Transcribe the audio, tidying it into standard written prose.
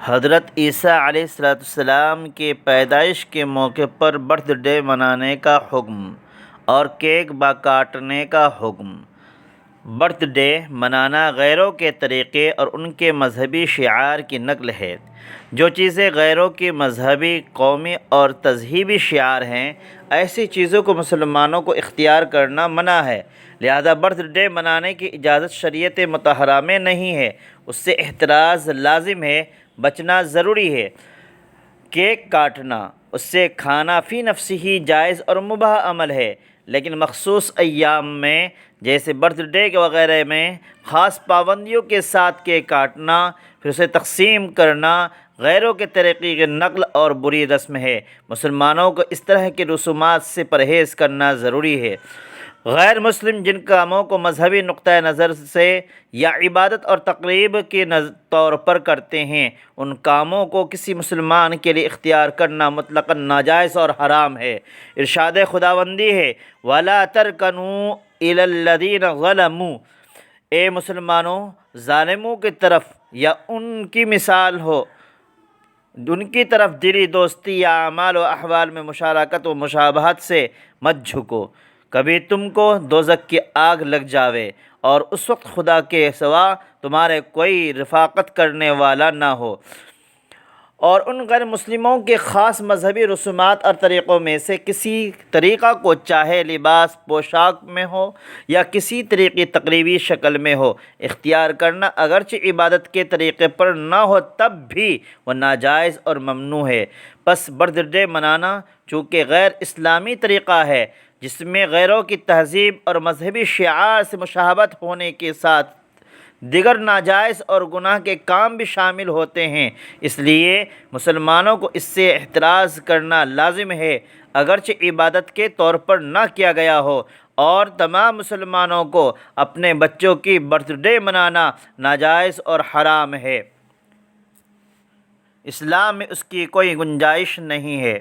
حضرت عیسیٰ علیہ السلام کے پیدائش کے موقع پر برتھ ڈے منانے کا حکم اور کیک کاٹنے کا حکم۔ برتھ ڈے منانا غیروں کے طریقے اور ان کے مذہبی شعار کی نقل ہے۔ جو چیزیں غیروں کی مذہبی، قومی اور تہذیبی شعار ہیں، ایسی چیزوں کو مسلمانوں کو اختیار کرنا منع ہے، لہذا برتھ ڈے منانے کی اجازت شریعت مطہرہ میں نہیں ہے، اس سے احتراز لازم ہے، بچنا ضروری ہے۔ کیک کاٹنا، اس سے کھانا فی نفسہ جائز اور مباح عمل ہے، لیکن مخصوص ایام میں جیسے برتھ ڈے وغیرہ میں خاص پابندیوں کے ساتھ کیک کاٹنا، پھر اسے تقسیم کرنا غیروں کے طریقے کی نقل اور بری رسم ہے۔ مسلمانوں کو اس طرح کے رسومات سے پرہیز کرنا ضروری ہے۔ غیر مسلم جن کاموں کو مذہبی نقطہ نظر سے یا عبادت اور تقریب کے طور پر کرتے ہیں، ان کاموں کو کسی مسلمان کے لیے اختیار کرنا مطلقاً ناجائز اور حرام ہے۔ ارشاد خداوندی ہے، وَلَا تَرْكَنُوا إِلَى الَّذِينَ ظَلَمُوا، اے مسلمانوں ظالموں کی طرف یا ان کی مثال ہو، ان کی طرف دلی دوستی یا اعمال و احوال میں مشارکت و مشابہت سے مت جھکو، کبھی تم کو دوزخ کی آگ لگ جاوے اور اس وقت خدا کے سوا تمہارے کوئی رفاقت کرنے والا نہ ہو۔ اور ان غیر مسلموں کے خاص مذہبی رسومات اور طریقوں میں سے کسی طریقہ کو چاہے لباس پوشاک میں ہو یا کسی طریقی تقریبی شکل میں ہو، اختیار کرنا اگرچہ عبادت کے طریقے پر نہ ہو تب بھی وہ ناجائز اور ممنوع ہے۔ پس برتھ ڈے منانا چونکہ غیر اسلامی طریقہ ہے، جس میں غیروں کی تہذیب اور مذہبی شعار سے مشابہت ہونے کے ساتھ دیگر ناجائز اور گناہ کے کام بھی شامل ہوتے ہیں، اس لیے مسلمانوں کو اس سے احتراز کرنا لازم ہے، اگرچہ عبادت کے طور پر نہ کیا گیا ہو۔ اور تمام مسلمانوں کو اپنے بچوں کی برتھ ڈے منانا ناجائز اور حرام ہے، اسلام میں اس کی کوئی گنجائش نہیں ہے۔